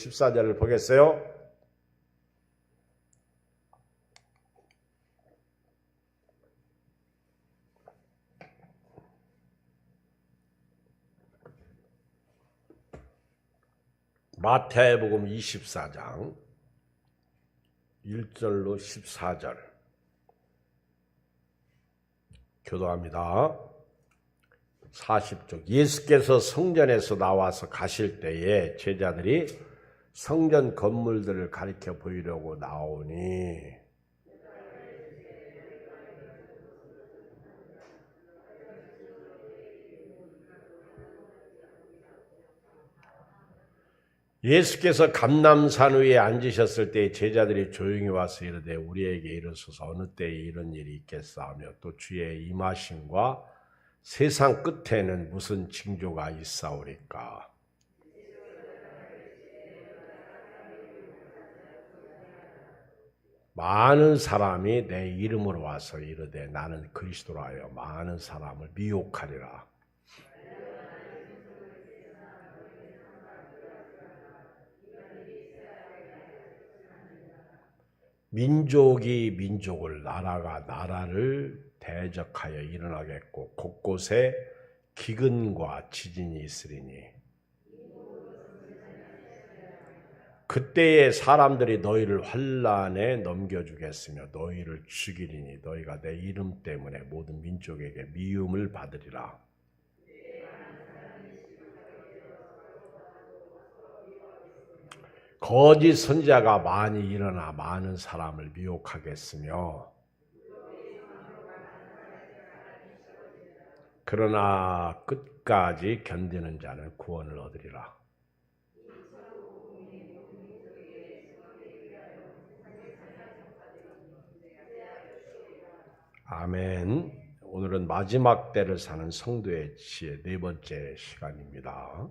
14절을 보겠어요. 마태복음 24장 1절로 14절 교도합니다. 40쪽. 예수께서 성전에서 나와서 가실 때에 제자들이 성전 건물들을 가리켜 보이려고 나오니 예수께서 감람산 위에 앉으셨을 때 제자들이 조용히 와서 이르되 우리에게 이르소서 어느 때에 이런 일이 있겠사하며 또 주의 임하심과 세상 끝에는 무슨 징조가 있사오리까. 많은 사람이 내 이름으로 와서 이르되 나는 그리스도라 하여 많은 사람을 미혹하리라. 민족이 민족을, 나라가 나라를 대적하여 일어나겠고 곳곳에 기근과 지진이 있으리니 그때에 사람들이 너희를 환난에 넘겨주겠으며 너희를 죽이리니 너희가 내 이름 때문에 모든 민족에게 미움을 받으리라. 거짓 선지자가 많이 일어나 많은 사람을 미혹하겠으며 그러나 끝까지 견디는 자는 구원을 얻으리라. 아멘. 오늘은 마지막 때를 사는 성도의 지혜 네 번째 시간입니다.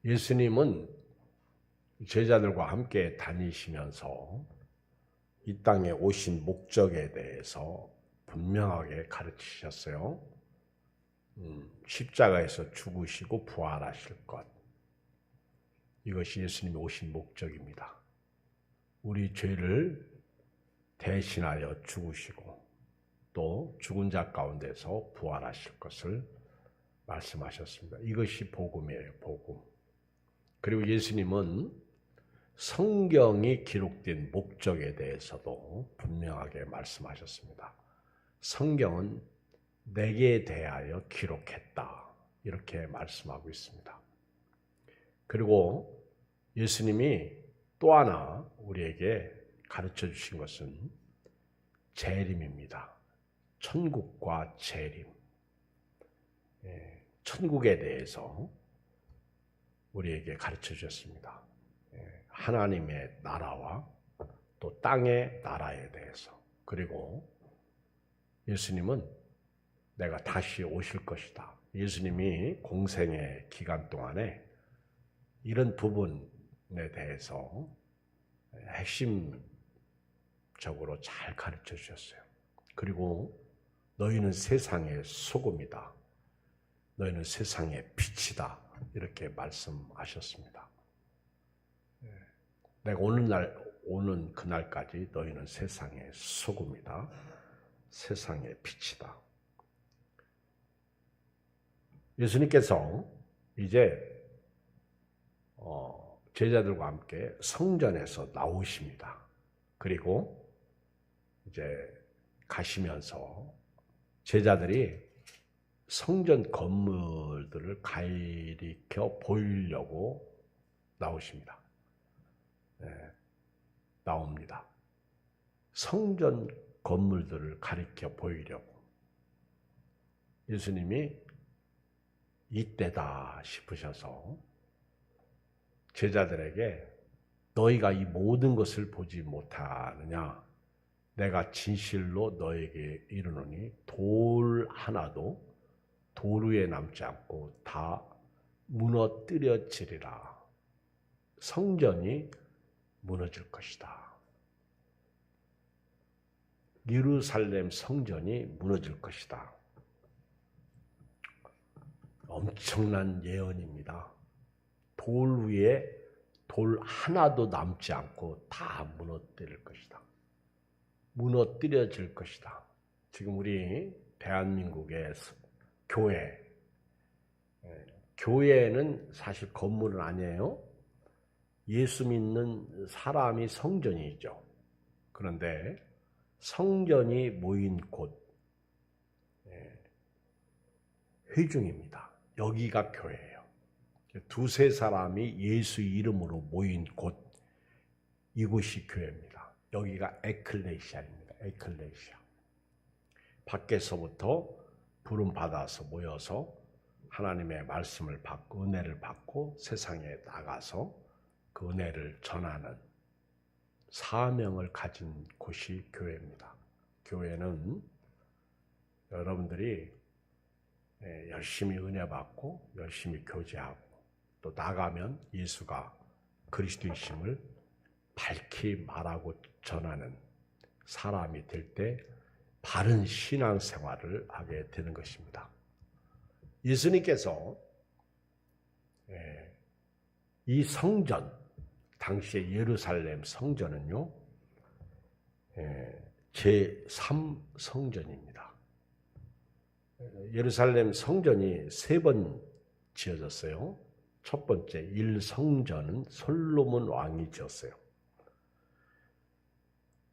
예수님은 제자들과 함께 다니시면서 이 땅에 오신 목적에 대해서 분명하게 가르치셨어요. 십자가에서 죽으시고 부활하실 것. 이것이 예수님이 오신 목적입니다. 우리 죄를 대신하여 죽으시고 또 죽은 자 가운데서 부활하실 것을 말씀하셨습니다. 이것이 복음이에요, 복음. 그리고 예수님은 성경이 기록된 목적에 대해서도 분명하게 말씀하셨습니다. 성경은 내게 대하여 기록했다. 이렇게 말씀하고 있습니다. 그리고 예수님이 또 하나 우리에게 가르쳐 주신 것은 재림입니다. 천국과 재림. 천국에 대해서 우리에게 가르쳐 주셨습니다. 하나님의 나라와 또 땅의 나라에 대해서. 그리고 예수님은 내가 다시 오실 것이다. 예수님이 공생의 기간 동안에 이런 부분에 대해서 핵심적으로 잘 가르쳐 주셨어요. 그리고 너희는 세상의 소금이다. 너희는 세상의 빛이다. 이렇게 말씀하셨습니다. 내가 오는 그날까지 너희는 세상의 소금이다. 세상의 빛이다. 예수님께서 이제 제자들과 함께 성전에서 나오십니다. 그리고 이제 가시면서 제자들이 성전 건물들을 가리켜 보이려고 나오십니다. 나옵니다. 성전 건물들을 가리켜 보이려고. 예수님이 이때다 싶으셔서 제자들에게 너희가 이 모든 것을 보지 못하느냐? 내가 진실로 너에게 이르노니 돌 하나도 돌 위에 남지 않고 다 무너뜨려지리라. 성전이 무너질 것이다. 예루살렘 성전이 무너질 것이다. 엄청난 예언입니다. 돌 위에 돌 하나도 남지 않고 다 무너뜨릴 것이다. 무너뜨려질 것이다. 지금 우리 대한민국의 교회는 사실 건물은 아니에요. 예수 믿는 사람이 성전이죠. 그런데 성전이 모인 곳, 회중입니다. 여기가 교회예요. 두세 사람이 예수 이름으로 모인 곳, 이곳이 교회입니다. 여기가 에클레시아입니다. 에클레시아. 밖에서부터 부름 받아서 모여서 하나님의 말씀을 받고 은혜를 받고 세상에 나가서 그 은혜를 전하는 사명을 가진 곳이 교회입니다. 교회는 여러분들이 열심히 은혜 받고 열심히 교제하고 또 나가면 예수가 그리스도이심을 밝히 말하고 전하는 사람이 될 때 바른 신앙생활을 하게 되는 것입니다. 예수님께서 이 성전, 당시의 예루살렘 성전은요, 제3성전입니다. 예루살렘 성전이 3번 지어졌어요. 첫 번째 1성전은 솔로몬 왕이 지었어요.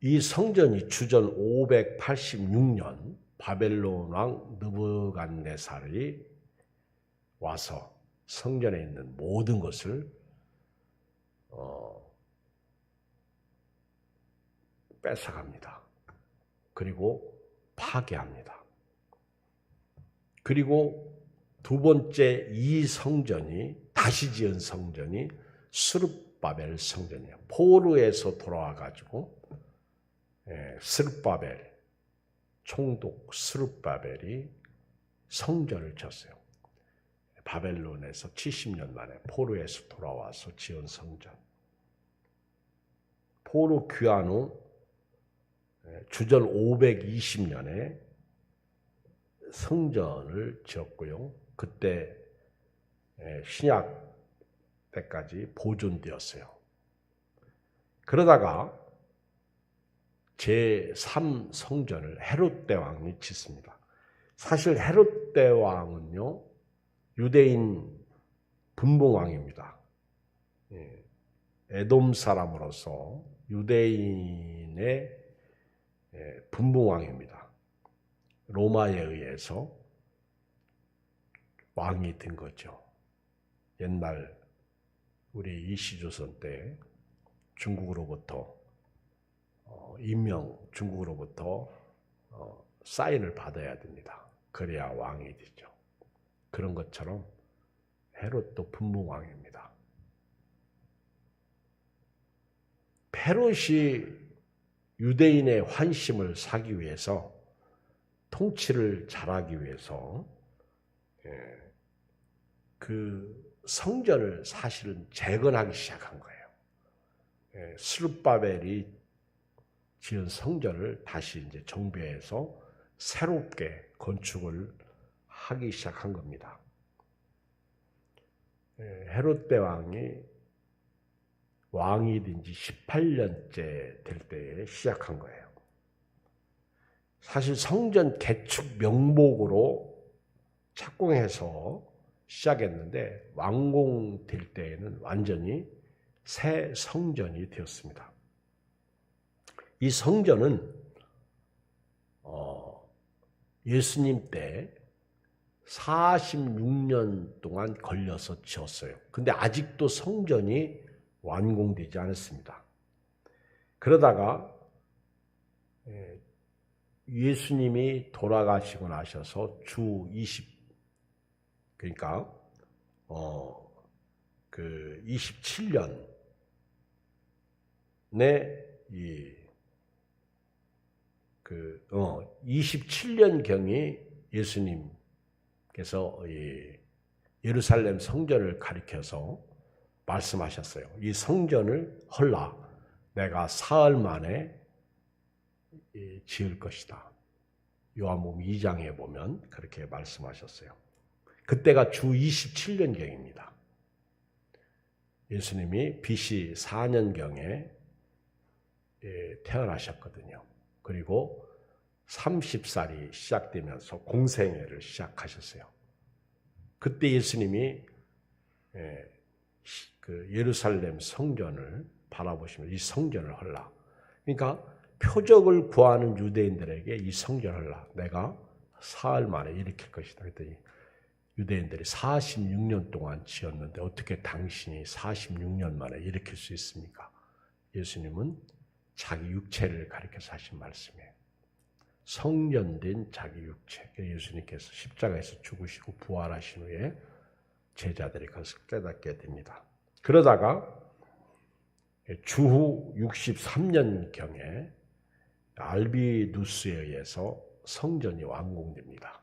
이 성전이 주전 586년 바벨론 왕 느부갓네살이 와서 성전에 있는 모든 것을 뺏어갑니다. 그리고 파괴합니다. 그리고 두 번째 이 성전이 다시 지은 성전이 스룹바벨 성전이에요. 포로에서 돌아와가지고 스룹바벨, 총독 스룹바벨이 성전을 지었어요. 바벨론에서 70년 만에 포로에서 돌아와서 지은 성전. 포로 귀환 후 주전 520년에 성전을 지었고요. 그때 신약 때까지 보존되었어요. 그러다가 제3성전을 헤롯 대왕이 짓습니다. 사실 헤롯 대왕은요, 유대인 분봉왕입니다. 에돔 사람으로서 유대인의 분봉왕입니다. 로마에 의해서 왕이 된 거죠. 옛날 우리 이시조선 때 중국으로부터 중국으로부터 사인을 받아야 됩니다. 그래야 왕이 되죠. 그런 것처럼 헤롯도 분봉왕입니다. 헤롯이 유대인의 환심을 사기 위해서 통치를 잘하기 위해서 그 성전을 사실은 재건하기 시작한 거예요. 스룹바벨이 지은 성전을 다시 이제 정비해서 새롭게 건축을 하기 시작한 겁니다. 헤롯 대왕이 왕이 된 지 18년째 될 때에 시작한 거예요. 사실 성전 개축 명목으로 착공해서 시작했는데 완공될 때에는 완전히 새 성전이 되었습니다. 이 성전은 예수님 때 46년 동안 걸려서 지었어요. 근데 아직도 성전이 완공되지 않았습니다. 그러다가 예수님이 돌아가시고 나셔서 주 20, 그러니까 27년에 27년경이 예수님께서 예루살렘 성전을 가리켜서 말씀하셨어요. 이 성전을 헐라 내가 사흘 만에 지을 것이다. 요한복음 2장에 보면 그렇게 말씀하셨어요. 그때가 주 27년경입니다. 예수님이 BC 4년경에 태어나셨거든요. 그리고 30살이 시작되면서 공생애를 시작하셨어요. 그때 예수님이 그 예루살렘 성전을 바라보시면 이 성전을 헐라. 그러니까 표적을 구하는 유대인들에게 이 성전을 헐라. 내가 사흘 만에 일으킬 것이다. 그랬더니 유대인들이 46년 동안 지었는데 어떻게 당신이 46년 만에 일으킬 수 있습니까? 예수님은 자기 육체를 가리켜서 하신 말씀이에요. 성전된 자기 육체. 예수님께서 십자가에서 죽으시고 부활하신 후에 제자들이 그것을 깨닫게 됩니다. 그러다가 주후 63년경에 알비누스에 의해서 성전이 완공됩니다.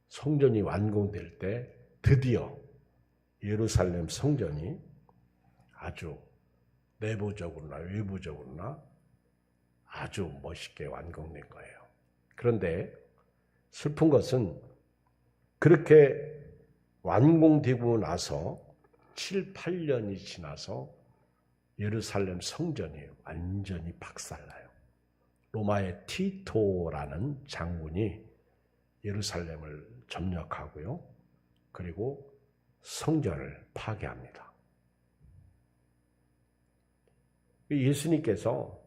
성전이 완공될 때 드디어 예루살렘 성전이 아주 내부적으로나 외부적으로나 아주 멋있게 완공된 거예요. 그런데 슬픈 것은 그렇게 완공되고 나서 7, 8년이 지나서 예루살렘 성전이 완전히 박살나요. 로마의 티토라는 장군이 예루살렘을 점령하고요. 그리고 성전을 파괴합니다. 예수님께서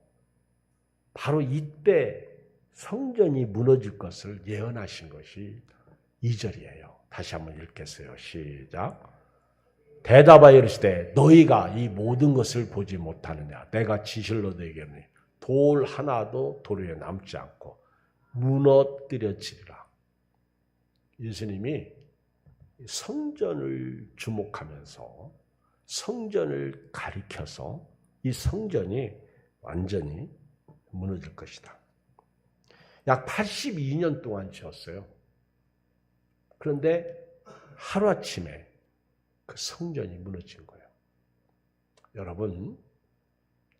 바로 이때 성전이 무너질 것을 예언하신 것이 2절이에요. 다시 한번 읽겠어요. 시작. 대답하여 이르시되 너희가 이 모든 것을 보지 못하느냐. 내가 진실로 너희에게 이르노니 돌 하나도 돌 위에 남지 않고 무너뜨려지리라. 예수님이 성전을 주목하면서 성전을 가리켜서 이 성전이 완전히 무너질 것이다. 약 82년 동안 지었어요. 그런데 하루아침에 그 성전이 무너진 거예요. 여러분,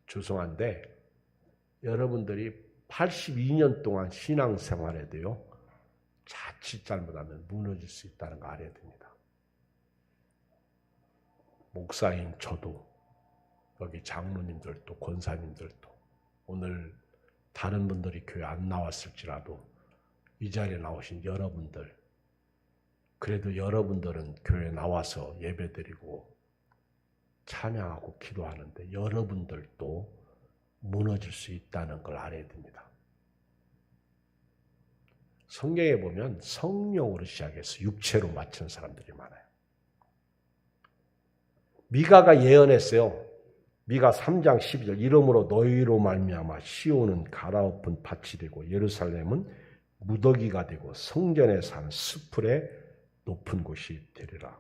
죄송한데 여러분들이 82년 동안 신앙생활에도요. 자칫 잘못하면 무너질 수 있다는 거 알아야 됩니다. 목사인 저도 여기 장로님들도 권사님들도 오늘 다른 분들이 교회 안 나왔을지라도 이 자리에 나오신 여러분들 그래도 여러분들은 교회 나와서 예배드리고 찬양하고 기도하는데 여러분들도 무너질 수 있다는 걸 알아야 됩니다. 성경에 보면 성령으로 시작해서 육체로 마치는 사람들이 많아요. 미가가 예언했어요. 미가 3장 12절 이러므로 너희로 말미암아 시온은 갈아엎은 밭이 되고 예루살렘은 무더기가 되고 성전에 사는 수풀의 높은 곳이 되리라.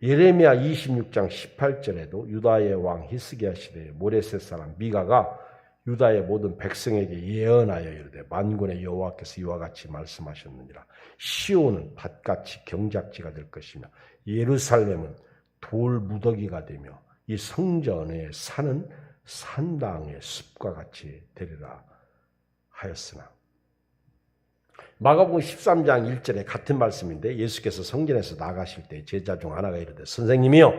예레미야 26장 18절에도 유다의 왕 히스기야 시대에 모레셋 사람 미가가 유다의 모든 백성에게 예언하여 이르되 만군의 여호와께서 이와 같이 말씀하셨느니라. 시온은 밭같이 경작지가 될 것이며 예루살렘은 돌 무더기가 되며 이 성전에 사는 산당의 숲과 같이 되리라 하였으나 마가복음 13장 1절에 같은 말씀인데 예수께서 성전에서 나가실 때 제자 중 하나가 이르되 선생님이여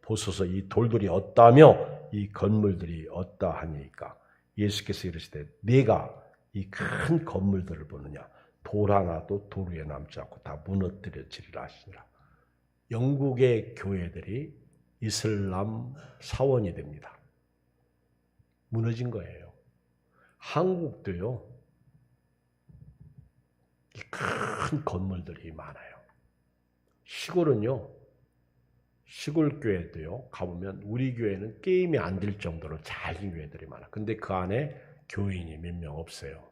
보소서 이 돌들이 어떠하며 이 건물들이 어떠하니까 예수께서 이르시되 네가 이 큰 건물들을 보느냐 돌 하나도 돌 위에 남지 않고 다 무너뜨려지리라 하시니라. 영국의 교회들이 이슬람 사원이 됩니다. 무너진 거예요. 한국도요. 이 큰 건물들이 많아요. 시골은요. 시골 교회도요. 가보면 우리 교회는 게임이 안 될 정도로 작은 교회들이 많아. 근데 그 안에 교인이 몇 명 없어요.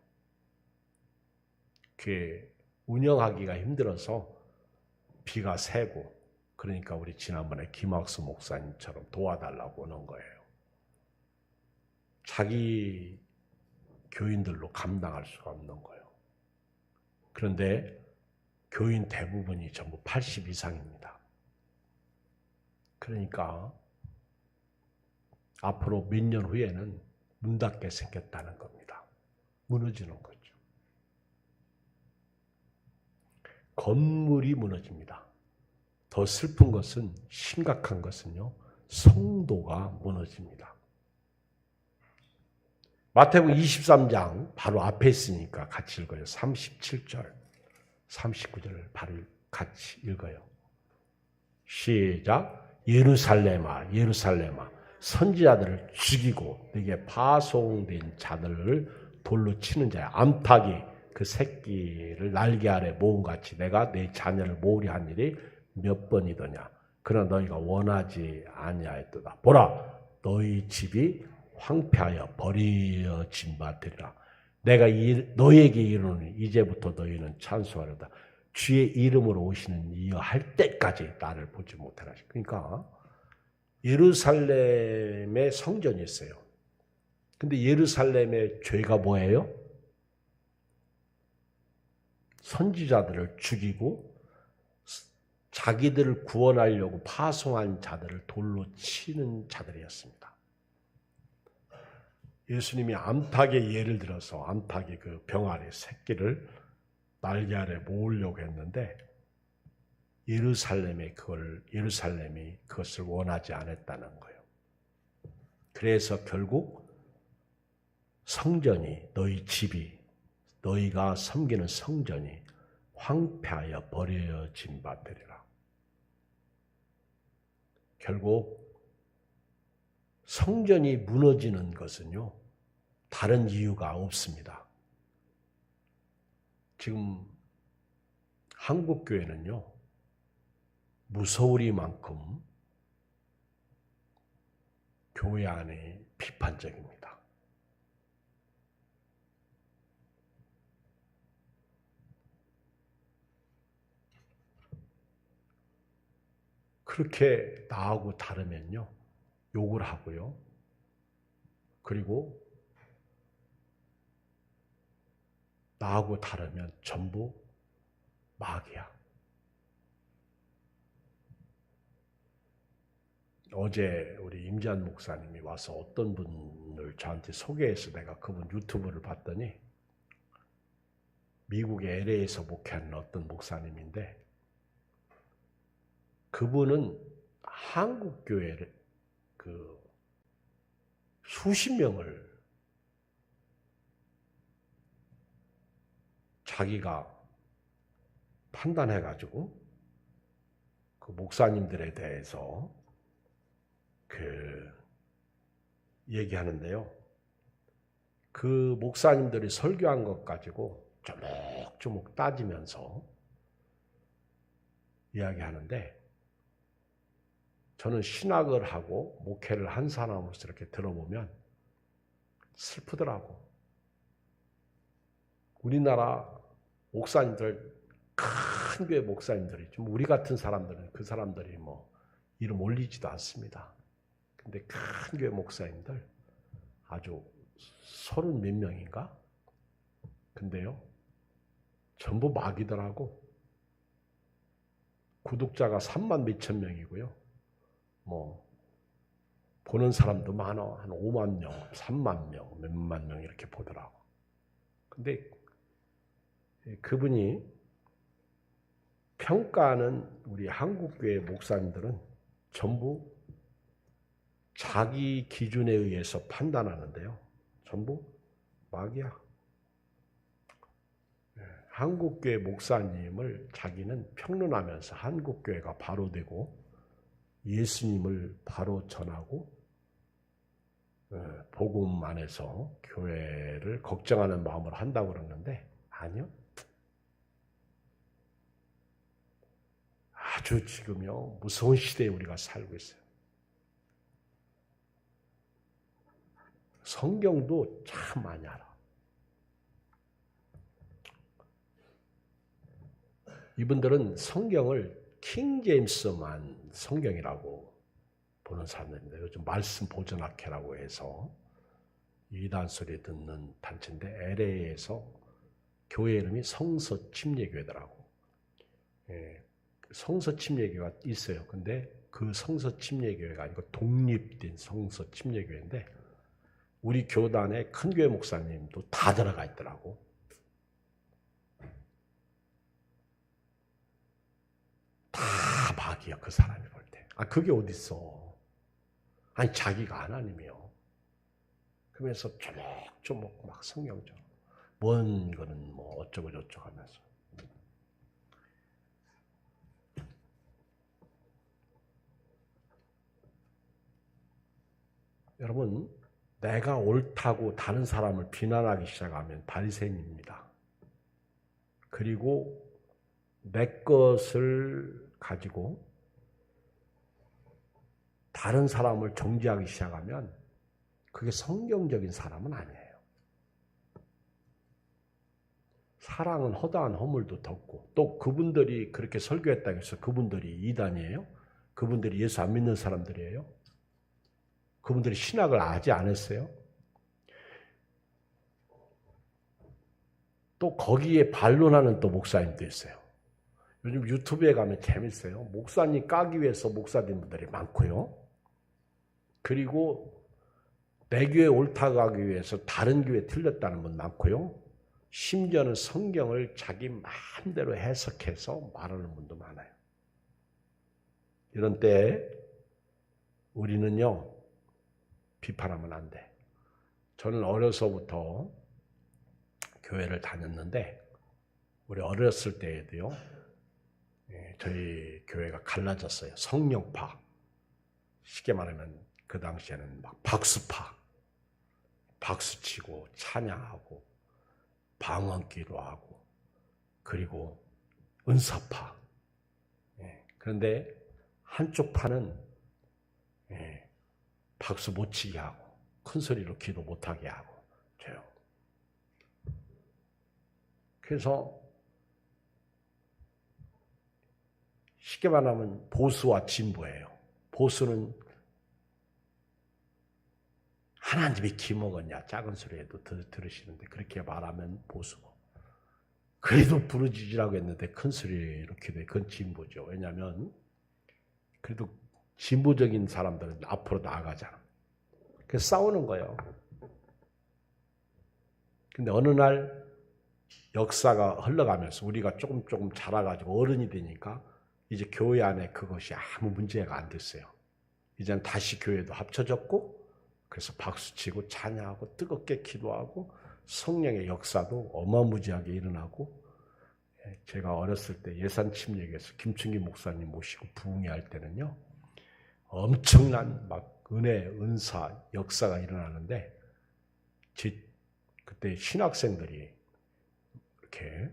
교회 운영하기가 힘들어서 비가 새고 그러니까 우리 지난번에 김학수 목사님처럼 도와달라고 오는 거예요. 자기 교인들로 감당할 수가 없는 거예요. 그런데 교인 대부분이 전부 80 이상입니다. 그러니까 앞으로 몇 년 후에는 문 닫게 생겼다는 겁니다. 무너지는 거죠. 건물이 무너집니다. 더 슬픈 것은, 심각한 것은요, 성도가 무너집니다. 마태복음 23장 바로 앞에 있으니까 같이 읽어요. 37절, 39절을 바로 같이 읽어요. 시작. 예루살렘아, 예루살렘아, 선지자들을 죽이고 내게 파송된 자들을 돌로 치는 자야. 암탉이 그 새끼를 날개 아래 모음같이 내가 내 자녀를 모으려 한 일이 몇 번이더냐. 그러나 너희가 원하지 아니하였도다. 보라, 너희 집이 황폐하여 버려진 바 되리라. 내가 너희에게 이르노니 이제부터 너희는 찬송하려다. 주의 이름으로 오시는 이여 할 때까지 나를 보지 못하라. 그러니까 예루살렘에 성전이 있어요. 근데 예루살렘의 죄가 뭐예요? 선지자들을 죽이고 자기들을 구원하려고 파송한 자들을 돌로 치는 자들이었습니다. 예수님이 암탉의 예를 들어서 암탉이 그 병아리 새끼를 날개 아래 모으려고 했는데 예루살렘이 그것을 원하지 않았다는 거예요. 그래서 결국 성전이, 너희 집이, 너희가 섬기는 성전이 황폐하여 버려진 바 되리라. 결국 성전이 무너지는 것은요, 다른 이유가 없습니다. 지금 한국 교회는요, 무서우리만큼 교회 안에 비판적입니다. 그렇게 나하고 다르면요, 욕을 하고요. 그리고 나하고 다르면 전부 마귀야. 어제 우리 임지한 목사님이 와서 어떤 분을 저한테 소개해서 내가 그분 유튜브를 봤더니 미국의 LA에서 목회하는 어떤 목사님인데 그분은 한국 교회를 수십 명을 자기가 판단해가지고 그 목사님들에 대해서 얘기하는데요. 그 목사님들이 설교한 것 가지고 조목조목 따지면서 이야기하는데 저는 신학을 하고 목회를 한 사람으로서 이렇게 들어보면 슬프더라고. 우리나라 목사님들, 큰 교회 목사님들이 좀 우리 같은 사람들은 그 사람들이 뭐 이름 올리지도 않습니다. 근데 큰 교회 목사님들 아주 30몇 명인가? 근데요, 전부 마귀더라고. 구독자가 3만 몇천 명이고요. 뭐 보는 사람도 많아. 한 5만 명, 3만 명, 몇만 명 이렇게 보더라고. 근데 그분이 평가하는 우리 한국교회 목사님들은 전부 자기 기준에 의해서 판단하는데요. 전부 마귀야. 한국교회 목사님을 자기는 평론하면서 한국교회가 바로 되고 예수님을 바로 전하고 복음 안에서 교회를 걱정하는 마음으로 한다고 그러는데 아니요. 아주 지금요 무서운 시대에 우리가 살고 있어요. 성경도 참 많이 알아. 이분들은 성경을 킹 제임스만 성경이라고 보는 사람들인데 요즘 말씀 보존학회라고 해서 이단 소리 듣는 단체인데 LA에서 교회 이름이 성서침례교회더라고. 성서침례교회가 있어요. 근데 그 성서침례교회가 아니고 독립된 성서침례교회인데 우리 교단의 큰 교회 목사님도 다 들어가 있더라고. 다 자기야, 그 사람이 볼 때. 그게 어딨어. 아니, 자기가 하나님이요. 그러면서 조목조목 막 성경적으로. 뭔 거는 뭐 어쩌고 저쩌고 하면서. 여러분, 내가 옳다고 다른 사람을 비난하기 시작하면 바리새인입니다. 그리고 내 것을 가지고 다른 사람을 정죄하기 시작하면 그게 성경적인 사람은 아니에요. 사랑은 허다한 허물도 덮고, 또 그분들이 그렇게 설교했다고 해서 그분들이 이단이에요? 그분들이 예수 안 믿는 사람들이에요? 그분들이 신학을 아직 안 했어요? 또 거기에 반론하는 또 목사님도 있어요. 요즘 유튜브에 가면 재밌어요. 목사님 까기 위해서 목사님들이 많고요. 그리고 내 교회 옳다고 하기 위해서 다른 교회 틀렸다는 분 많고요. 심지어는 성경을 자기 마음대로 해석해서 말하는 분도 많아요. 이런 때 우리는요, 비판하면 안 돼. 저는 어려서부터 교회를 다녔는데 우리 어렸을 때에도요, 저희 교회가 갈라졌어요. 성령파. 쉽게 말하면 그 당시에는 막 박수파. 박수치고 찬양하고 방언기도 하고 그리고 은사파. 그런데 한쪽 파는 박수 못 치게 하고 큰 소리로 기도 못하게 하고 줘요. 그래서 쉽게 말하면 보수와 진보예요. 보수는 하나님이 기먹었냐 작은 소리에도 들으시는데 그렇게 말하면 보수고, 그래도 부르짖으라고 했는데 큰 소리로 기도해. 그건 진보죠. 왜냐하면 그래도 진보적인 사람들은 앞으로 나아가잖아. 그래서 싸우는 거예요. 근데 어느 날 역사가 흘러가면서 우리가 조금 자라가지고 어른이 되니까 이제 교회 안에 그것이 아무 문제가 안 됐어요. 이제는 다시 교회도 합쳐졌고, 그래서 박수치고 찬양하고 뜨겁게 기도하고 성령의 역사도 어마무지하게 일어나고, 제가 어렸을 때 예산침례교에서 김충기 목사님 모시고 부흥회할 때는요, 엄청난 막 은혜, 은사, 역사가 일어나는데, 그때 신학생들이 이렇게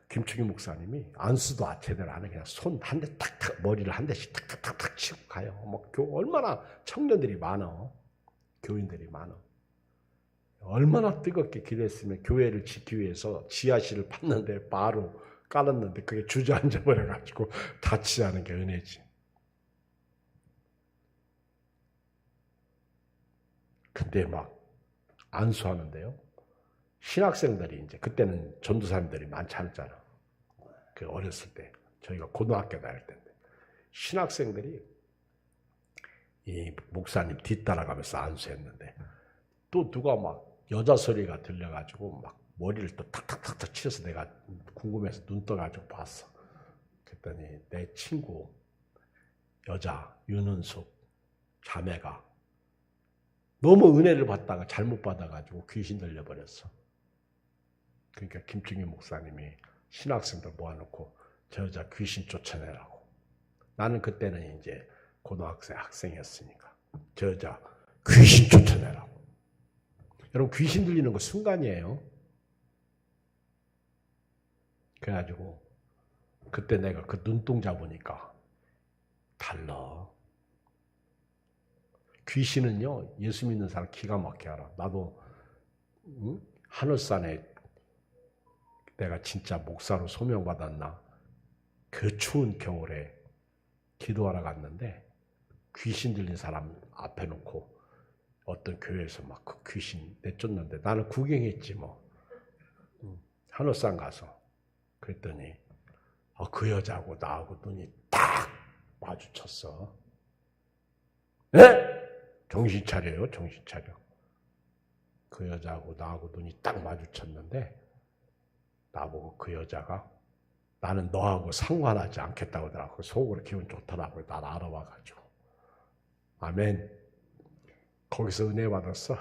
김충기 목사님이 안수도 제대로 안 해. 그냥 손 한 대 탁탁, 머리를 한 대씩 탁탁탁탁 치고 가요. 뭐 얼마나 청년들이 많아. 교인들이 많아. 얼마나 뜨겁게 기도했으면 교회를 지키기 위해서 지하실을 팠는데 바로 깔았는데 그게 주저앉아 버려가지고 다치지 않은 게 은혜지. 근데 막 안수하는데요, 신학생들이 이제 그때는 전도사님들이 많지 않았잖아. 그 어렸을 때 저희가 고등학교 다닐 때인데 신학생들이 이 목사님 뒤따라가면서 안수했는데 또 누가 막 여자 소리가 들려가지고 막 머리를 또 탁탁탁탁 치어서 내가 궁금해서 눈 떠가지고 봤어. 그랬더니 내 친구 여자 윤은숙 자매가 너무 은혜를 받다가 잘못 받아가지고 귀신 들려버렸어. 그러니까 김충기 목사님이 신학생들 모아놓고 저 여자 귀신 쫓아내라고. 나는 그때는 이제 고등학생 학생이었으니까 저 여자 귀신 쫓아내라고. 여러분, 귀신 들리는 거 순간이에요. 그래가지고 그때 내가 그 눈동자 보니까 달라. 귀신은요, 예수 믿는 사람 기가 막히게 알아. 나도 하늘산에 내가 진짜 목사로 소명받았나, 그 추운 겨울에 기도하러 갔는데 귀신 들린 사람 앞에 놓고 어떤 교회에서 막 그 귀신 내쫓는데 나는 구경했지 뭐. 하늘산 가서 그랬더니 그 여자하고 나하고 눈이 딱 마주쳤어. 네? 정신 차려요, 정신 차려. 그 여자하고 나하고 눈이 딱 마주쳤는데 나보고 그 여자가 나는 너하고 상관하지 않겠다고 하더라고. 속으로 기분 좋더라고요. 날 알아와가지고. 아멘. 거기서 은혜 받았어.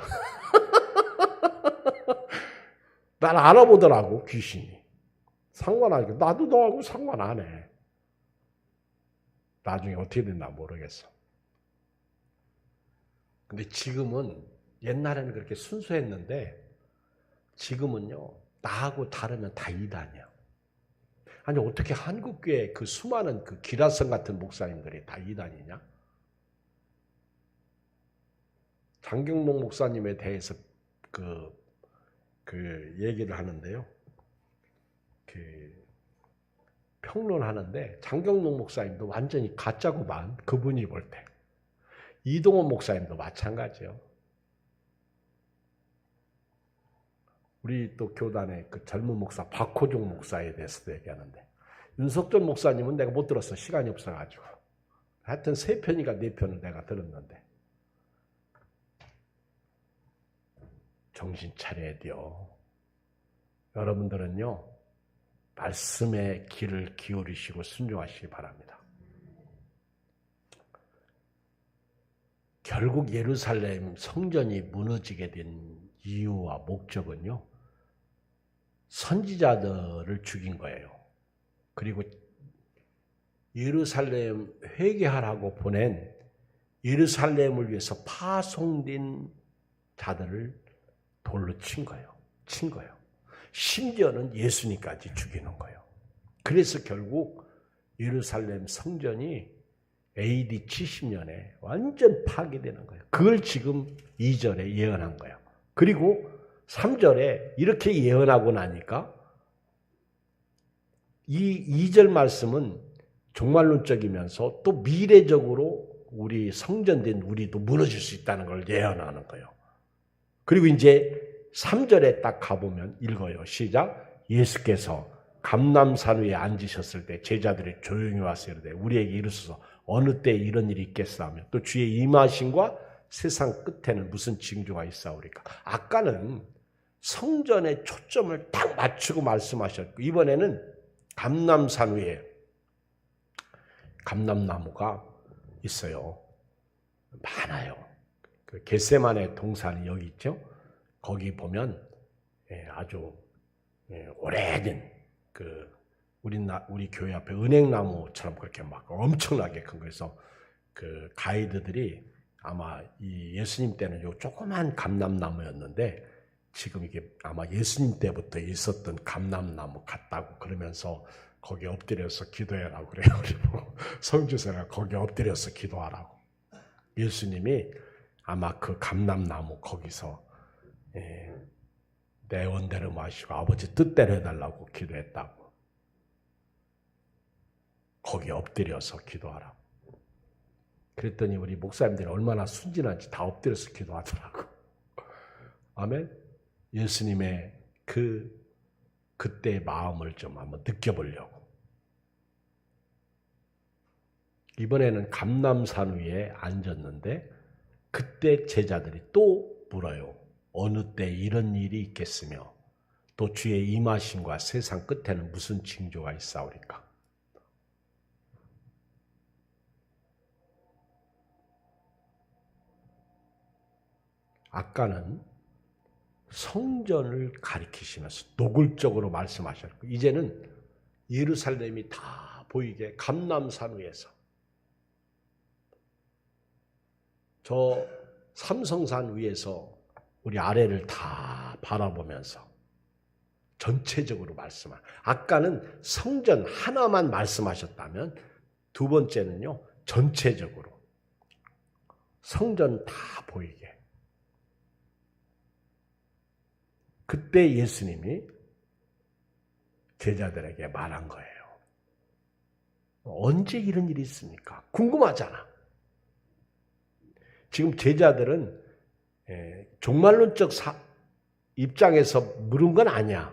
날 알아보더라고, 귀신이. 상관하니까. 나도 너하고 상관 안 해. 나중에 어떻게 됐나 모르겠어. 근데 지금은, 옛날에는 그렇게 순수했는데, 지금은요, 나하고 다르면 다 이단이야. 아니, 어떻게 한국교회 그 수많은 그 기라성 같은 목사님들이 다 이단이냐? 장경록 목사님에 대해서 그 얘기를 하는데요. 평론하는데, 장경록 목사님도 완전히 가짜구만, 그분이 볼 때. 이동원 목사님도 마찬가지요. 우리 또 교단의 그 젊은 목사 박호종 목사에 대해서도 얘기하는데, 윤석전 목사님은 내가 못 들었어. 시간이 없어가지고. 하여튼 3편인가 4편을 내가 들었는데, 정신 차려야 돼요. 여러분들은요, 말씀의 귀를 기울이시고 순종하시기 바랍니다. 결국 예루살렘 성전이 무너지게 된 이유와 목적은요, 선지자들을 죽인 거예요. 그리고 예루살렘 회개하라고 보낸 예루살렘을 위해서 파송된 자들을 돌로 친 거예요. 심지어는 예수님까지 죽이는 거예요. 그래서 결국 예루살렘 성전이 AD 70년에 완전 파괴되는 거예요. 그걸 지금 2절에 예언한 거예요. 그리고 3절에 이렇게 예언하고 나니까 이 2절 말씀은 종말론적이면서 또 미래적으로 우리 성전된 우리도 무너질 수 있다는 걸 예언하는 거예요. 그리고 이제 3절에 딱 가보면 읽어요. 시작. 예수께서 감람산 위에 앉으셨을 때 제자들이 조용히 와서 이르되 우리에게 이르소서 어느 때 이런 일이 있겠사하며 또 주의 임하심과 세상 끝에는 무슨 징조가 있사오리까. 아까는 성전의 초점을 딱 맞추고 말씀하셨고, 이번에는 감람산 위에 감람나무가 있어요. 많아요. 그 겟세마네 동산이 여기 있죠. 거기 보면 아주 오래된 우리 교회 앞에 은행나무처럼 그렇게 막 엄청나게 큰 거에서 그 가이드들이 아마 이 예수님 때는 요 조그만 감람나무였는데 지금 이게 아마 예수님 때부터 있었던 감람나무 같다고 그러면서 거기 엎드려서 기도해라고 그래요. 그리고 성주세가 거기 엎드려서 기도하라고. 예수님이 아마 그 감람나무 거기서 내 원대로 마시고 아버지 뜻대로 해달라고 기도했다고. 거기 엎드려서 기도하라고. 그랬더니 우리 목사님들이 얼마나 순진한지 다 엎드려서 기도하더라고. 아멘. 예수님의 그때의 마음을 좀 한번 느껴보려고. 이번에는 감람산 위에 앉았는데 그때 제자들이 또 물어요. 어느 때 이런 일이 있겠으며 또 주의 임하심과 세상 끝에는 무슨 징조가 있사오리까. 아까는 성전을 가리키시면서 노골적으로 말씀하셨고 이제는 예루살렘이 다 보이게 감람산 위에서 저 삼성산 위에서 우리 아래를 다 바라보면서 전체적으로 말씀한. 아까는 성전 하나만 말씀하셨다면 두 번째는요 전체적으로 성전 다 보이게. 그때 예수님이 제자들에게 말한 거예요. 언제 이런 일이 있습니까? 궁금하잖아. 지금 제자들은 종말론적 입장에서 물은 건 아니야.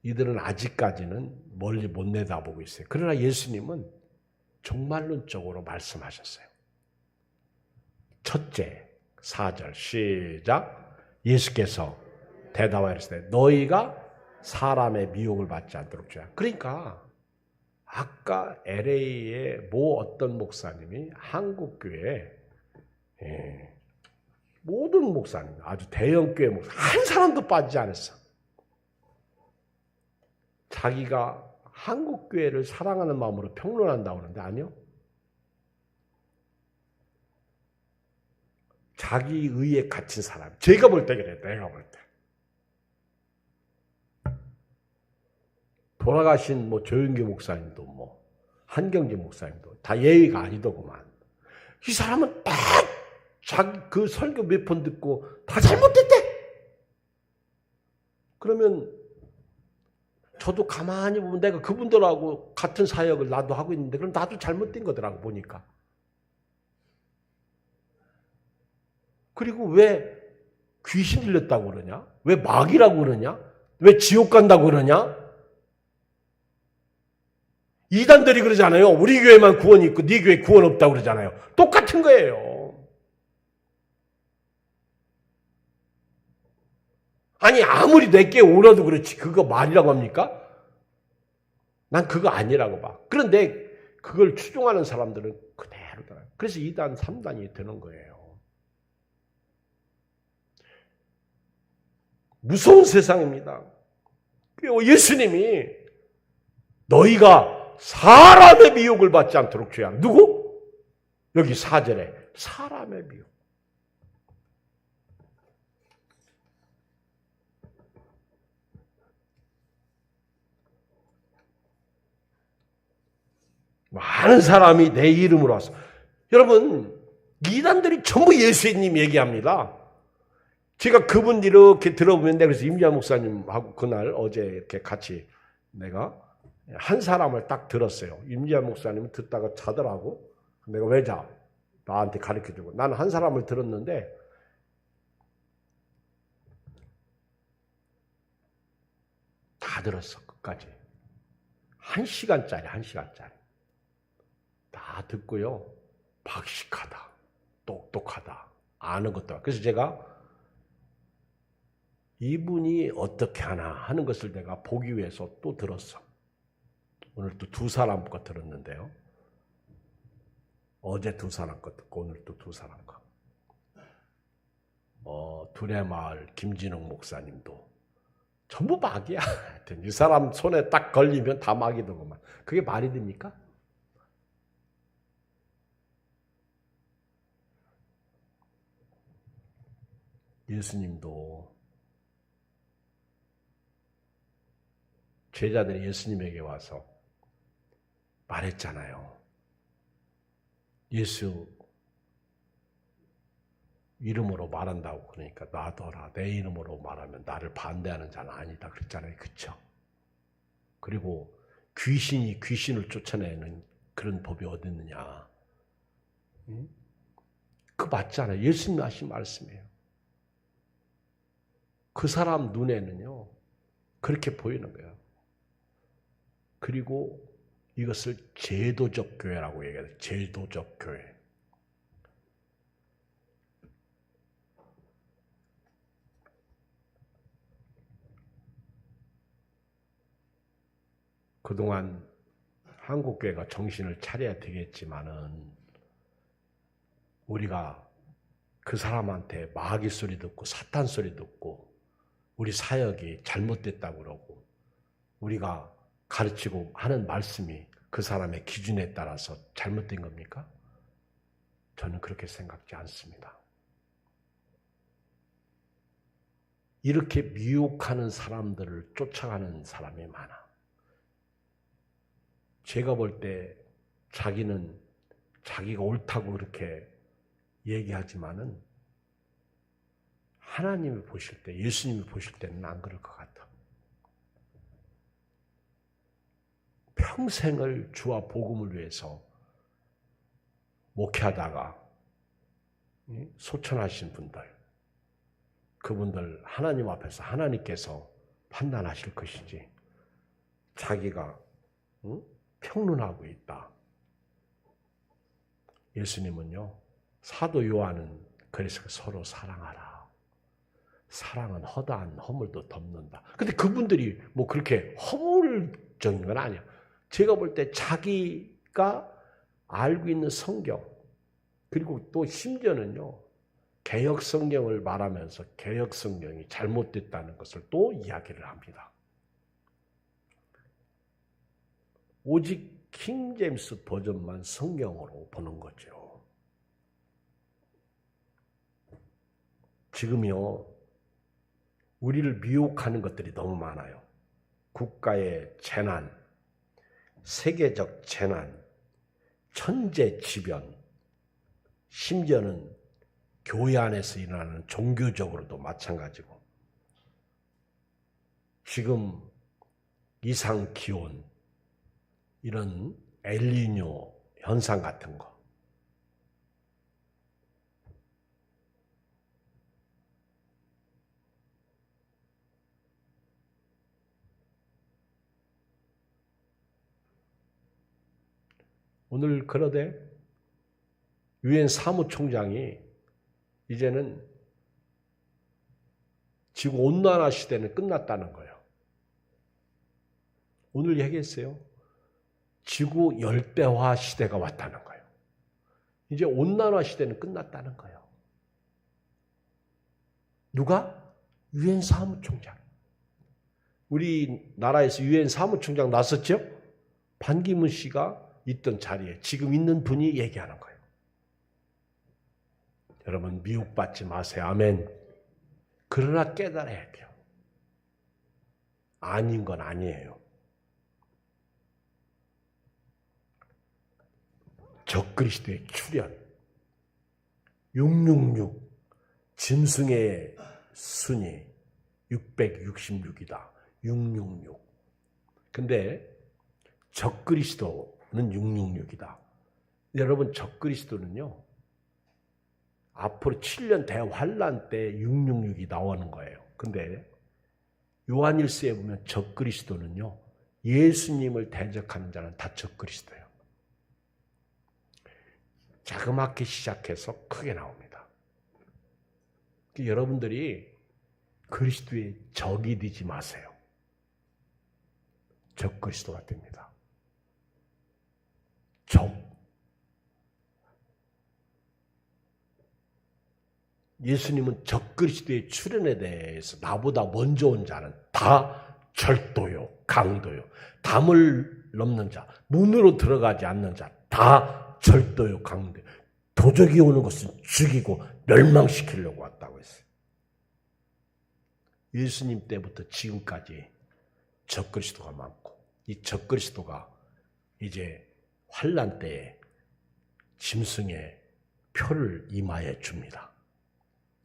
이들은 아직까지는 멀리 못 내다보고 있어요. 그러나 예수님은 종말론적으로 말씀하셨어요. 첫째, 4절 시작. 예수께서 대답하여 이르시되 너희가 사람의 미혹을 받지 않도록 주야. 그러니까 아까 LA의 모 어떤 목사님이 한국교회 모든 목사님, 아주 대형교회 목사 한 사람도 빠지지 않았어. 자기가 한국교회를 사랑하는 마음으로 평론한다고 하는데 아니요. 자기 의에 갇힌 사람. 제가 볼 때 그래. 내가 볼 때. 돌아가신 뭐 조영규 목사님도 뭐 한경재 목사님도 다 예의가 아니더구만. 이 사람은 딱 자기 그 설교 몇 번 듣고 다 잘못됐대. 그러면 저도 가만히 보면 내가 그분들하고 같은 사역을 나도 하고 있는데 그럼 나도 잘못된 거더라고 보니까. 그리고 왜 귀신 들렸다고 그러냐? 왜 마귀라고 그러냐? 왜 지옥 간다고 그러냐? 이단들이 그러잖아요. 우리 교회만 구원이 있고 네 교회 구원 없다고 그러잖아요. 똑같은 거예요. 아니 아무리 내게 오라도 그렇지 그거 말이라고 합니까? 난 그거 아니라고 봐. 그런데 그걸 추종하는 사람들은 그대로더라고요. 그래서 2단, 3단이 되는 거예요. 무서운 세상입니다. 그리고 예수님이 너희가 사람의 미혹을 받지 않도록 주야. 누구? 여기 4절에 사람의 미혹. 많은 사람이 내 이름으로 와서 여러분 이단들이 전부 예수님 얘기합니다. 제가 그분 이렇게 들어보면 내가 그래서 임지아 목사님하고 그날 어제 이렇게 같이 내가 한 사람을 딱 들었어요. 임지아 목사님은 듣다가 자더라고. 내가 왜 자? 나한테 가르쳐주고. 나는 한 사람을 들었는데 다 들었어. 끝까지. 1시간짜리 1시간짜리. 다 듣고요. 박식하다. 똑똑하다. 아는 것도. 그래서 제가 이분이 어떻게 하나 하는 것을 내가 보기 위해서 또 들었어. 오늘 또 2사람 거 들었는데요. 어제 2사람 거 듣고 오늘 또 2사람 거. 두레마을 김진웅 목사님도 전부 마귀야. 이 사람 손에 딱 걸리면 다 마귀더구만. 그게 말이 됩니까? 예수님도 제자들이 예수님에게 와서 말했잖아요. 예수 이름으로 말한다고 그러니까 놔둬라. 내 이름으로 말하면 나를 반대하는 자는 아니다. 그랬잖아요. 그렇죠? 그리고 귀신이 귀신을 쫓아내는 그런 법이 어디 있느냐. 그거 맞잖아요. 예수님이 하신 말씀이에요. 그 사람 눈에는요. 그렇게 보이는 거예요. 그리고 이것을 제도적 교회라고 얘기해요. 제도적 교회. 그동안 한국교회가 정신을 차려야 되겠지만은 우리가 그 사람한테 마귀 소리 듣고 사탄 소리 듣고 우리 사역이 잘못됐다고 그러고 우리가 가르치고 하는 말씀이 그 사람의 기준에 따라서 잘못된 겁니까? 저는 그렇게 생각지 않습니다. 이렇게 미혹하는 사람들을 쫓아가는 사람이 많아. 제가 볼 때 자기는 자기가 옳다고 그렇게 얘기하지만은 하나님이 보실 때, 예수님이 보실 때는 안 그럴 것 같아. 평생을 주와 복음을 위해서 목회하다가 소천하신 분들, 그분들 하나님 앞에서 하나님께서 판단하실 것이지 자기가 평론하고 있다. 예수님은요, 사도 요한은 그래서 서로 사랑하라. 사랑은 허다한 허물도 덮는다. 근데 그분들이 뭐 그렇게 허물적인 건 아니야. 제가 볼 때 자기가 알고 있는 성경, 그리고 또 심지어는요, 개역 성경을 말하면서 개역 성경이 잘못됐다는 것을 또 이야기를 합니다. 오직 킹 제임스 버전만 성경으로 보는 거죠. 지금요, 우리를 미혹하는 것들이 너무 많아요. 국가의 재난, 세계적 재난, 천재지변, 심지어는 교회 안에서 일어나는 종교적으로도 마찬가지고, 지금 이상기온, 이런 엘니뇨 현상 같은 거, 오늘 그러되 유엔 사무총장이 이제는 지구 온난화 시대는 끝났다는 거예요. 오늘 얘기했어요. 지구 열대화 시대가 왔다는 거예요. 이제 온난화 시대는 끝났다는 거예요. 누가? 유엔 사무총장. 우리나라에서 유엔 사무총장 나섰죠? 반기문 씨가 있던 자리에 지금 있는 분이 얘기하는 거예요. 여러분 미혹받지 마세요. 아멘. 그러나 깨달아야 돼요. 아닌 건 아니에요. 적그리스도의 출현, 666, 짐승의 순위 666이다. 666. 근데 적그리스도는 666이다. 여러분 적그리스도는요, 앞으로 7년 대환란 때 666이 나오는 거예요. 근데 요한일서에 보면 적그리스도는요, 예수님을 대적하는 자는 다 적그리스도예요. 자그맣게 시작해서 크게 나옵니다. 여러분들이 그리스도의 적이 되지 마세요. 적그리스도가 됩니다. 적. 예수님은 적그리스도의 출현에 대해서 나보다 먼저 온 자는 다 절도요, 강도요, 담을 넘는 자, 문으로 들어가지 않는 자, 다 절도요, 강도요. 도적이 오는 것은 죽이고 멸망시키려고 왔다고 했어요. 예수님 때부터 지금까지 적그리스도가 많고, 이 적그리스도가 이제 환란 때에 짐승의 표를 이마에 줍니다.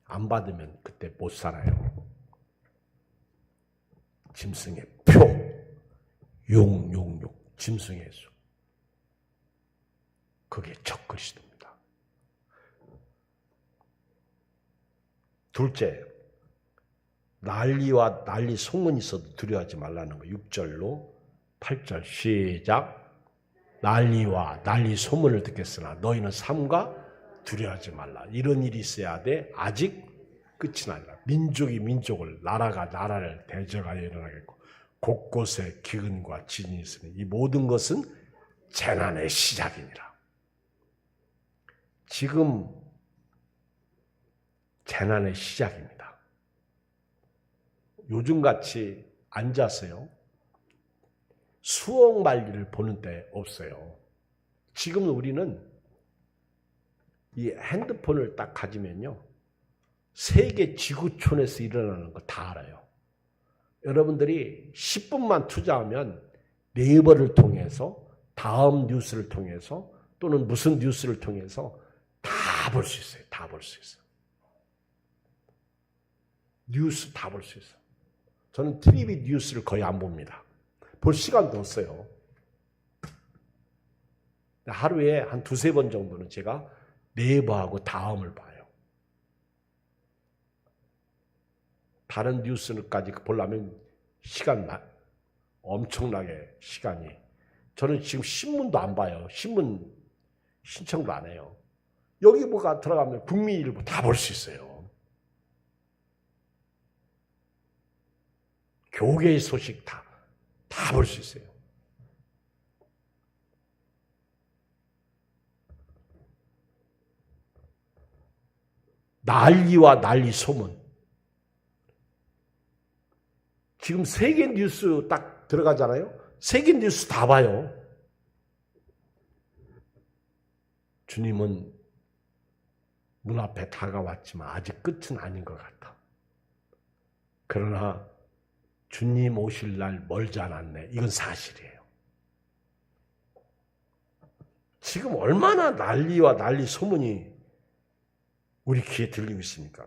안 받으면 그때 못 살아요. 짐승의 표, 666, 짐승의 수. 그게 적그리스도입니다. 둘째, 난리와 난리 소문이 있어도 두려워하지 말라는 거. 6절로 8절 시작. 난리와 난리 소문을 듣겠으나 너희는 삼가 두려워하지 말라. 이런 일이 있어야 돼. 아직 끝이 아니라 민족이 민족을, 나라가 나라를 대적하여 일어나겠고 곳곳에 기근과 진이 있으니 이 모든 것은 재난의 시작이니라. 지금 재난의 시작입니다. 요즘같이 앉아서요, 수억 말리를 보는 데 없어요. 지금 우리는 이 핸드폰을 딱 가지면요, 세계 지구촌에서 일어나는 거 다 알아요. 여러분들이 10분만 투자하면 네이버를 통해서, 다음 뉴스를 통해서, 또는 무슨 뉴스를 통해서 다 볼 수 있어요. 다 볼 수 있어요. 뉴스 다 볼 수 있어요. 저는 TV 뉴스를 거의 안 봅니다. 볼 시간도 없어요. 하루에 한 두세 번 정도는 제가 네이버하고 다음을 봐요. 다른 뉴스까지 보려면 엄청나게 시간이. 저는 지금 신문도 안 봐요. 신문 신청도 안 해요. 여기 뭐가 들어가면 국민일보 다 볼 수 있어요. 교계의 소식 다 볼 수 있어요. 난리와 난리 소문. 지금 세계 뉴스 딱 들어가잖아요. 세계 뉴스 다 봐요. 주님은 문 앞에 다가왔지만 아직 끝은 아닌 것 같아. 그러나 주님 오실 날 멀지 않았네. 이건 사실이에요. 지금 얼마나 난리와 난리 소문이 우리 귀에 들리고 있습니까?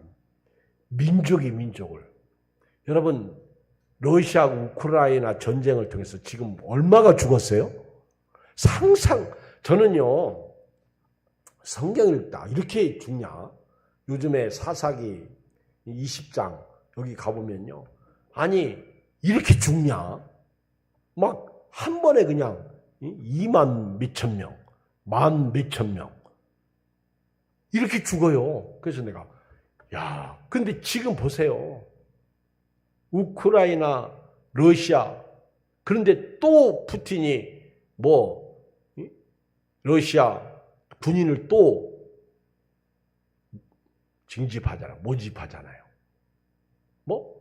민족이 민족을. 여러분, 러시아하고 우크라이나 전쟁을 통해서 지금 얼마가 죽었어요? 저는요, 성경 읽다 이렇게 죽냐? 요즘에 사사기 20장 여기 가보면요. 아니, 이렇게 죽냐? 막 한 번에 그냥 2만 몇천 명, 1만 몇천 명 이렇게 죽어요. 그래서 내가 근데 지금 보세요. 우크라이나, 러시아 그런데 또 푸틴이 러시아 군인을 또 징집하잖아, 모집하잖아요.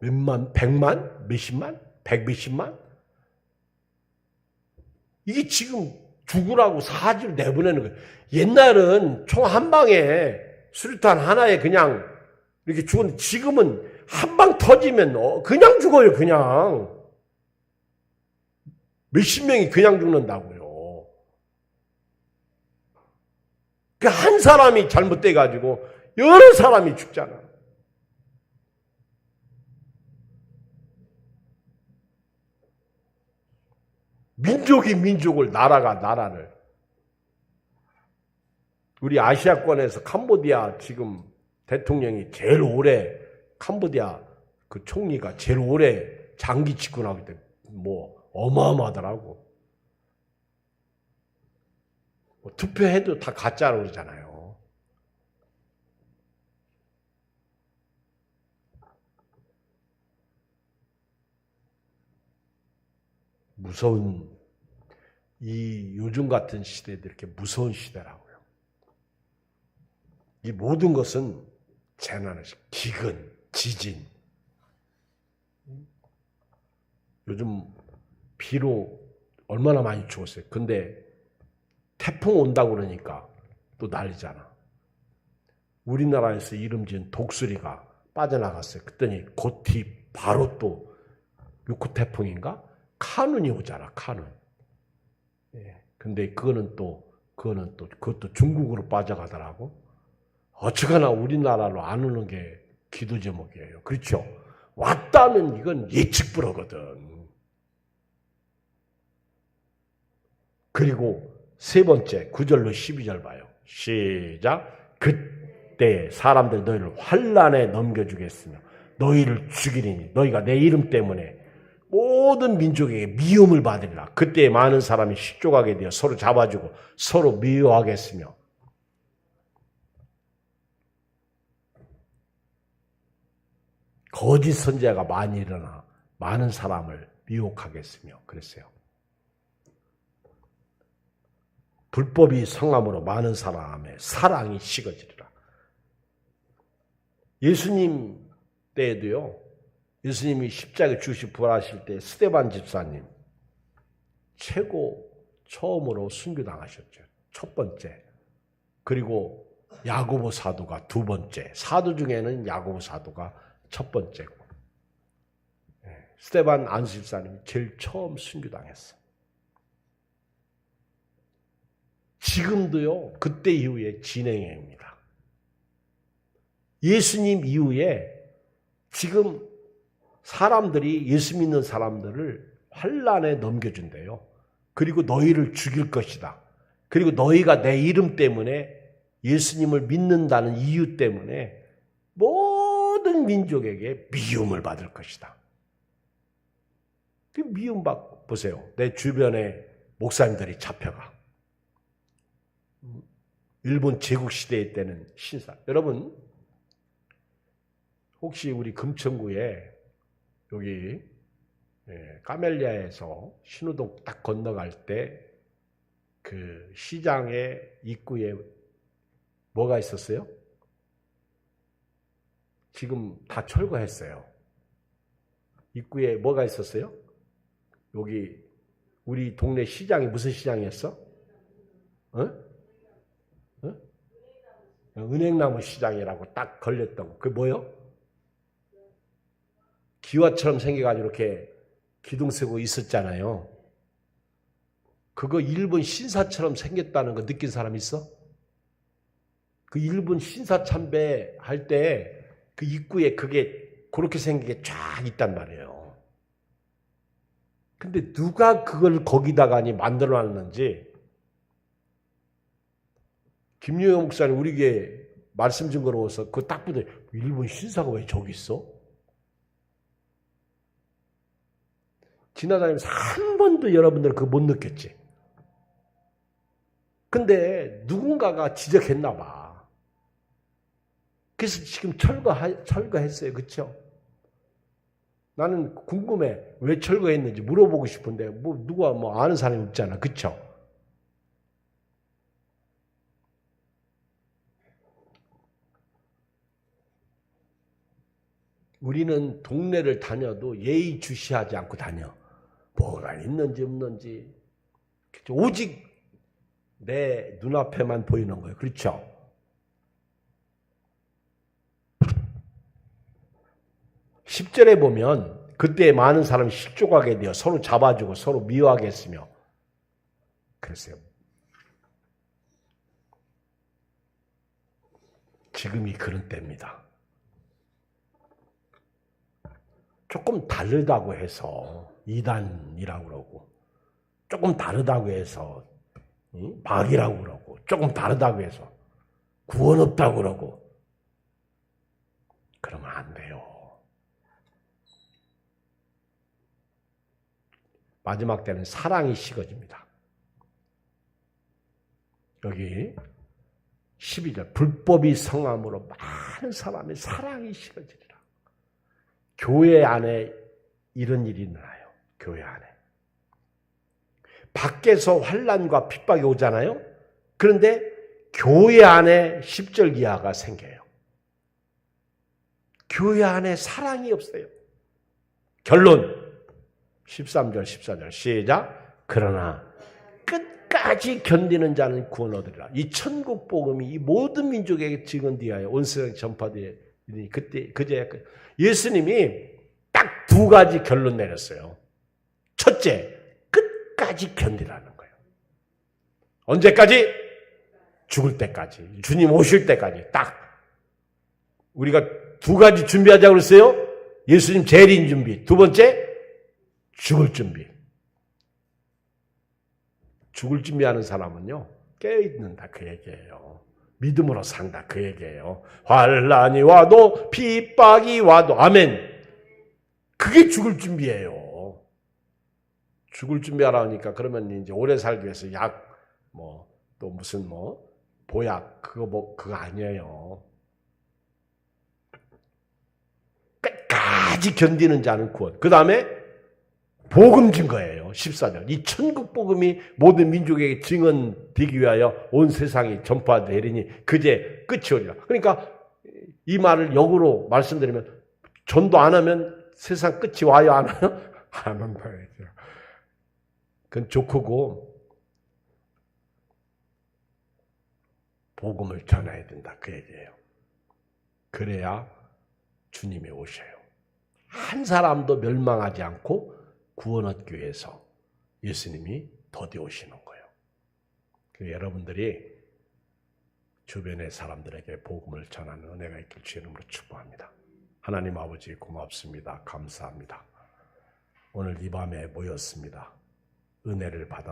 몇만, 100만, 몇십만, 100몇십만? 이게 지금 죽으라고 사지를 내보내는 거예요. 옛날은 총 한 방에 수류탄 하나에 그냥 이렇게 죽었는데 지금은 한 방 터지면 그냥 죽어요, 그냥. 몇십 명이 그냥 죽는다고요. 한 사람이 잘못돼가지고 여러 사람이 죽잖아. 민족이 민족을, 나라가 나라를. 우리 아시아권에서 캄보디아 지금 대통령이 제일 오래, 캄보디아 그 총리가 제일 오래 장기 집권하기 때문에 어마어마하더라고. 투표해도 다 가짜라고 그러잖아요. 무서운, 이 요즘 같은 시대도 이렇게 무서운 시대라고요. 이 모든 것은 재난의 기근, 지진. 요즘 비로 얼마나 많이 죽었어요. 근데 태풍 온다고 그러니까 또 난리잖아. 우리나라에서 이름 지은 독수리가 빠져나갔어요. 그랬더니 곧뒤 바로 또 6호 태풍인가? 카눈이 오잖아, 카눈. 예. 근데 그것도 중국으로 빠져가더라고. 어쨌거나 우리나라로 안 오는 게 기도 제목이에요. 그렇죠? 왔다면 이건 예측 불허거든. 그리고 세 번째 9절로 12절 봐요. 시작. 그때 사람들 너희를 환난에 넘겨주겠으며 너희를 죽이리니 너희가 내 이름 때문에 모든 민족에게 미움을 받으리라. 그때 많은 사람이 식족하게 되어 서로 잡아주고 서로 미워하겠으며 거짓 선지자가 많이 일어나 많은 사람을 미혹하겠으며 그랬어요. 불법이 성함으로 많은 사람의 사랑이 식어지리라. 예수님 때에도요. 예수님이 십자가에 죽으시고 부활하실 때 스데반 집사님 처음으로 순교당하셨죠. 첫 번째. 그리고 야고보 사도가 두 번째. 사도 중에는 야고보 사도가 첫 번째고. 스데반 안수 집사님이 제일 처음 순교당했어. 지금도요. 그때 이후에 진행형입니다. 예수님 이후에 지금 사람들이 예수 믿는 사람들을 환난에 넘겨준대요. 그리고 너희를 죽일 것이다. 그리고 너희가 내 이름 때문에 예수님을 믿는다는 이유 때문에 모든 민족에게 미움을 받을 것이다. 그 미움 보세요. 내 주변에 목사님들이 잡혀가. 일본 제국시대 때는 신사. 여러분 혹시 우리 금천구에 여기 까멜리아에서 신우동 딱 건너갈 때 그 시장의 입구에 뭐가 있었어요? 지금 다 철거했어요. 입구에 뭐가 있었어요? 여기 우리 동네 시장이 무슨 시장이었어? 어? 어? 은행나무 시장이라고 딱 걸렸던 거. 그게 뭐요? 기와처럼 생겨가지고 이렇게 기둥 세고 있었잖아요. 그거 일본 신사처럼 생겼다는 거 느낀 사람 있어? 그 일본 신사 참배 할 때 그 입구에 그게 그렇게 생긴 게 쫙 있단 말이에요. 근데 누가 그걸 거기다가 만들어 놨는지 김유영 목사님 우리 교회 말씀 증거로서 그거 딱 보더니 일본 신사가 왜 저기 있어? 지나다니면서 한 번도 여러분들은 그거 못 느꼈지. 근데 누군가가 지적했나 봐. 그래서 지금 철거했어요. 그렇죠? 나는 궁금해. 왜 철거했는지 물어보고 싶은데 누가 아는 사람이 없잖아. 그렇죠? 우리는 동네를 다녀도 예의주시하지 않고 다녀. 뭐가 있는지 없는지. 오직 내 눈앞에만 보이는 거예요. 그렇죠? (10절에) 보면 그때 많은 사람이 실족하게 되어 서로 잡아주고 서로 미워하게 했으며 그랬어요. 지금이 그런 때입니다. 조금 다르다고 해서 이단이라고 그러고 조금 다르다고 해서 박이라고 그러고 조금 다르다고 해서 구원 없다고 그러고 그러면 안 돼요. 마지막 때는 사랑이 식어집니다. 여기 12절 불법이 성함으로 많은 사람의 사랑이 식어지리라. 교회 안에 이런 일이 일어나요. 교회 안에. 밖에서 환난과 핍박이 오잖아요. 그런데 교회 안에 10절 이하가 생겨요. 교회 안에 사랑이 없어요. 결론 13절 14절 시작. 그러나 끝까지 견디는 자는 구원 얻으리라. 이 천국 복음이 이 모든 민족에게 증언되어야 온 세상에 전파되니 그때 그제 예수님이 딱 두 가지 결론 내렸어요. 첫째, 끝까지 견디라는 거예요. 언제까지? 죽을 때까지. 주님 오실 때까지. 딱. 우리가 두 가지 준비하자고 그랬어요. 예수님 재림 준비. 두 번째, 죽을 준비. 죽을 준비하는 사람은요, 깨어있는다 그 얘기예요. 믿음으로 산다 그 얘기예요. 환난이 와도 핍박이 와도 아멘. 그게 죽을 준비예요. 죽을 준비하라 하니까 그러면 이제 오래 살기 위해서 약 또 무슨 보약 그거 아니에요. 끝까지 견디는 자는 구원. 그 다음에 복음 증거예요. 14절. 이 천국 복음이 모든 민족에게 증언되기 위하여 온 세상이 전파되리니 그제 끝이 오리라. 그러니까 이 말을 역으로 말씀드리면 전도 안 하면 세상 끝이 와요? 안 와요? 안 온다. 그건 좋고 복음을 전해야 된다. 그 얘기예요. 그래야 주님이 오셔요. 한 사람도 멸망하지 않고 구원 얻기 위해서 예수님이 더디 오시는 거예요. 여러분들이 주변의 사람들에게 복음을 전하는 은혜가 있길 주의 이름으로 축복합니다. 하나님 아버지 고맙습니다. 감사합니다. 오늘 이 밤에 모였습니다. 은혜를 받아